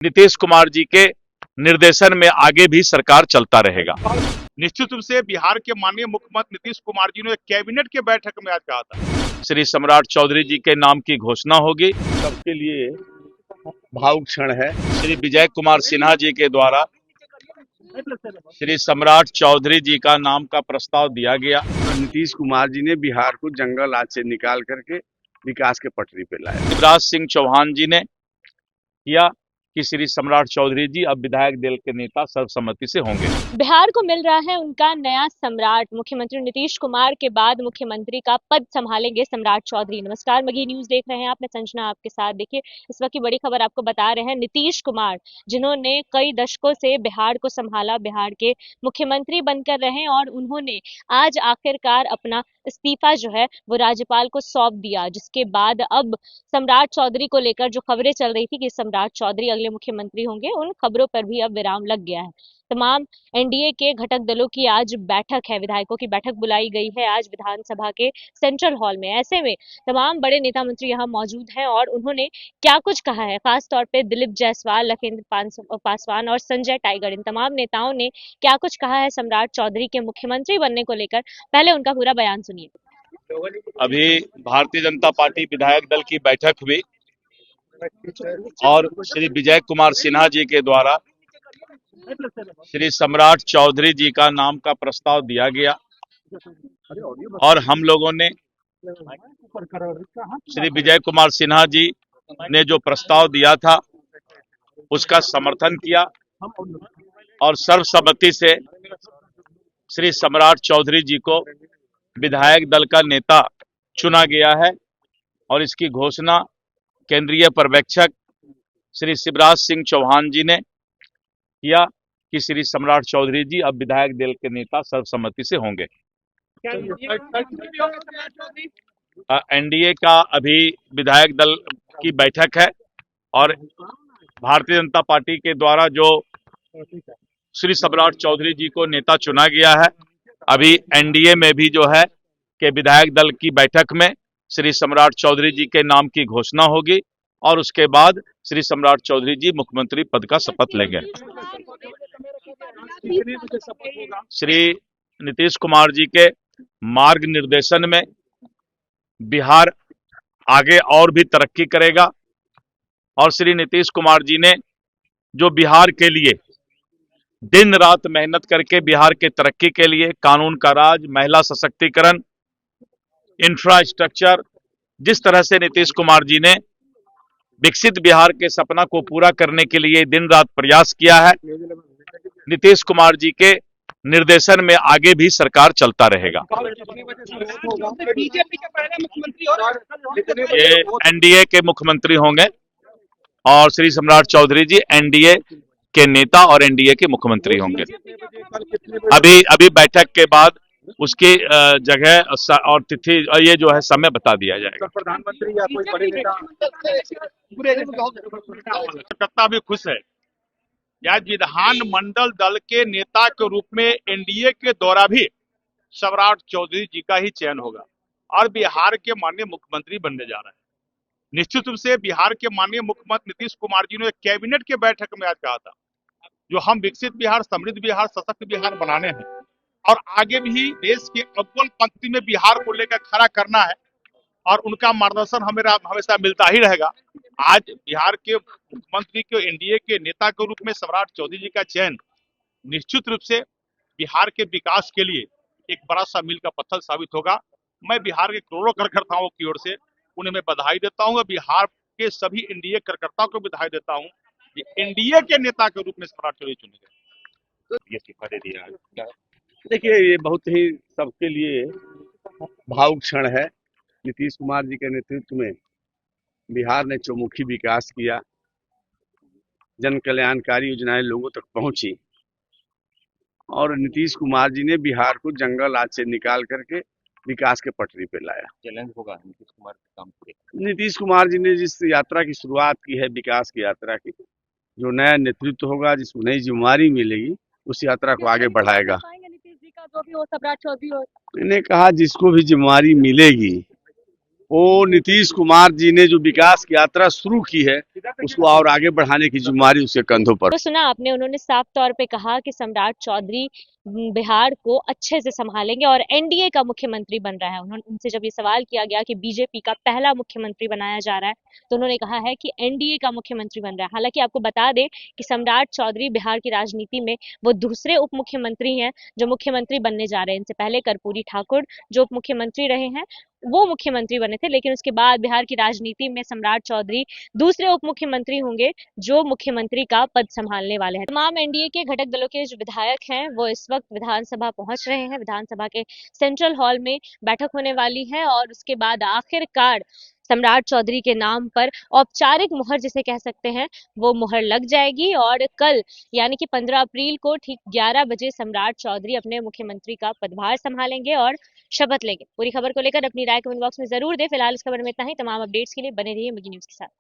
नीतीश कुमार जी के निर्देशन में आगे भी सरकार चलता रहेगा। निश्चित रूप से बिहार के माननीय मुख्यमंत्री नीतीश कुमार जी ने कैबिनेट के बैठक में आज कहा था श्री सम्राट चौधरी जी के नाम की घोषणा होगी। सबके लिए भावुक क्षण है। श्री विजय कुमार सिन्हा जी के द्वारा श्री सम्राट चौधरी जी का नाम का प्रस्ताव दिया गया। नीतीश कुमार जी ने बिहार को जंगल राज से निकाल करके विकास के पटरी पे लाया। शिवराज सिंह चौहान जी ने किया कि श्री सम्राट चौधरी जी अब विधायक दल के नेता सर्वसम्मति से होंगे। बिहार को मिल रहा है उनका नया सम्राट। मुख्यमंत्री नीतीश कुमार के बाद मुख्यमंत्री का पद संभालेंगे सम्राट चौधरी। नमस्कार, मगही न्यूज देख रहे हैं आप, मैं संजना आपके साथ। देखिए, इस वक्त की बड़ी खबर आपको बता रहे हैं। नीतीश कुमार, जिन्होंने कई दशकों से बिहार को संभाला, बिहार के मुख्यमंत्री बनकर रहे और उन्होंने आज आखिरकार अपना इस्तीफा जो है वो राज्यपाल को सौंप दिया, जिसके बाद अब सम्राट चौधरी को लेकर जो खबरें चल रही थी कि सम्राट चौधरी अगले मुख्यमंत्री होंगे, उन खबरों पर भी अब विराम लग गया है। तमाम एनडीए के घटक दलों की आज बैठक है, विधायकों की बैठक बुलाई गई है आज विधानसभा के सेंट्रल हॉल में। ऐसे में तमाम बड़े नेता मंत्री यहाँ मौजूद हैं और उन्होंने क्या कुछ कहा है, खास तौर पे दिलीप जायसवाल, लखींद्र पासवान और संजय टाइगर, इन तमाम नेताओं ने क्या कुछ कहा है सम्राट चौधरी के मुख्यमंत्री बनने को लेकर। पहले उनका पूरा बयान सुनिए। अभी भारतीय जनता पार्टी विधायक दल की बैठक हुई और श्री विजय कुमार सिन्हा जी के द्वारा श्री सम्राट चौधरी जी का नाम का प्रस्ताव दिया गया और हम लोगों ने श्री विजय कुमार सिन्हा जी ने जो प्रस्ताव दिया था उसका समर्थन किया और सर्वसम्मति से श्री सम्राट चौधरी जी को विधायक दल का नेता चुना गया है। और इसकी घोषणा केंद्रीय पर्यवेक्षक श्री शिवराज सिंह चौहान जी ने किया कि श्री सम्राट चौधरी जी अब विधायक दल के नेता सर्वसम्मति से होंगे। एनडीए का अभी विधायक दल की बैठक है और भारतीय जनता पार्टी के द्वारा जो श्री सम्राट चौधरी जी को नेता चुना गया है, अभी एनडीए में भी जो है कि विधायक दल की बैठक में श्री सम्राट चौधरी जी के नाम की घोषणा होगी और उसके बाद श्री सम्राट चौधरी जी मुख्यमंत्री पद का शपथ लेंगे। श्री नीतीश कुमार जी के मार्ग निर्देशन में बिहार आगे और भी तरक्की करेगा और श्री नीतीश कुमार जी ने जो बिहार के लिए दिन रात मेहनत करके बिहार के तरक्की के लिए कानून का राज, महिला सशक्तिकरण, इंफ्रास्ट्रक्चर, जिस तरह से नीतीश कुमार जी ने विकसित बिहार के सपना को पूरा करने के लिए दिन रात प्रयास किया है, नीतीश कुमार जी के निर्देशन में आगे भी सरकार चलता रहेगा। ये एनडीए के मुख्यमंत्री होंगे और श्री सम्राट चौधरी जी एनडीए के नेता और एनडीए के मुख्यमंत्री होंगे। अभी बैठक के बाद उसकी जगह और तिथि और ये जो है समय बता दिया जाएगा। प्रधानमंत्री या कोई बड़े नेता कार्यकर्ता भी खुश है। आज विधानमंडल दल के नेता के रूप में एनडीए के द्वारा भी सम्राट चौधरी जी का ही चयन होगा और बिहार के माननीय मुख्यमंत्री बनने जा रहे हैं। निश्चित रूप से बिहार के माननीय मुख्यमंत्री नीतीश कुमार जी ने कैबिनेट के बैठक में आज कहा था जो हम विकसित बिहार, समृद्ध बिहार, सशक्त बिहार बनाने हैं और आगे भी देश के अव्वल पंक्ति में बिहार को लेकर खड़ा करना है और उनका मार्गदर्शन हमेशा मिलता ही रहेगा। आज बिहार के मुख्यमंत्री के एनडीए के नेता के रूप में सम्राट चौधरी जी का चयन निश्चित रूप से बिहार के विकास के लिए एक बड़ा सा मील का पत्थर साबित होगा। मैं बिहार के करोड़ों कार्यकर्ताओं की ओर से उन्हें मैं बधाई देता हूँ। बिहार के सभी एनडीए कार्यकर्ताओं को बधाई देता हूँ कि एनडीए के नेता के रूप में सम्राट चौधरी चुने गए। इस्तीफा दे दिया। देखिए, ये बहुत ही सबके लिए भावुक क्षण है। नीतीश कुमार जी के नेतृत्व में बिहार ने चौमुखी विकास किया, जन कल्याणकारी योजनाएं लोगों तक पहुंची और नीतीश कुमार जी ने बिहार को जंगल राज से निकाल करके विकास के पटरी पे लाया। चैलेंज होगा नीतीश कुमार के काम पे। नीतीश कुमार जी ने जिस यात्रा की शुरुआत की है, विकास की यात्रा की, जो नया नेतृत्व होगा, जिसको नई जिम्मेदारी मिलेगी, उस यात्रा को आगे बढ़ाएगा। नीतीश जी का जो भी हो, सम्राट चौधरी हो, मैंने कहा जिसको भी जिम्मेदारी मिलेगी वो नीतीश कुमार जी ने जो विकास की यात्रा शुरू की है उसको और आगे बढ़ाने की जिम्मेदारी उसके कंधों पर। तो सुना आपने, उन्होंने साफ तौर पे कहा कि सम्राट चौधरी बिहार को अच्छे से संभालेंगे और एनडीए का मुख्यमंत्री बन रहा है। उन्होंने उनसे जब ये सवाल किया गया कि बीजेपी का पहला मुख्यमंत्री बनाया जा रहा है, तो उन्होंने कहा है कि एनडीए का मुख्यमंत्री बन रहा है। हालांकि आपको बता दें कि सम्राट चौधरी बिहार की राजनीति में वो दूसरे उप मुख्यमंत्री हैं जो मुख्यमंत्री बनने जा रहे हैं। इनसे पहले कर्पूरी ठाकुर जो उप मुख्यमंत्री रहे हैं वो मुख्यमंत्री बने थे, लेकिन उसके बाद बिहार की राजनीति में सम्राट चौधरी दूसरे उप मुख्यमंत्री होंगे जो मुख्यमंत्री का पद संभालने वाले हैं। तमाम एनडीए के घटक दलों के जो विधायक हैं वो इस वक्त विधानसभा पहुंच रहे हैं। विधानसभा के सेंट्रल हॉल में बैठक होने वाली है और उसके बाद आखिरकार सम्राट चौधरी के नाम पर औपचारिक मुहर जिसे कह सकते हैं वो मुहर लग जाएगी और कल यानी कि 15 अप्रैल को ठीक 11 बजे सम्राट चौधरी अपने मुख्यमंत्री का पदभार संभालेंगे और शपथ लेंगे। पूरी खबर को लेकर अपनी राय कमेंट बॉक्स में जरूर दें। फिलहाल इस खबर में इतना ही। तमाम अपडेट्स के लिए बने रहिए मगी न्यूज के साथ।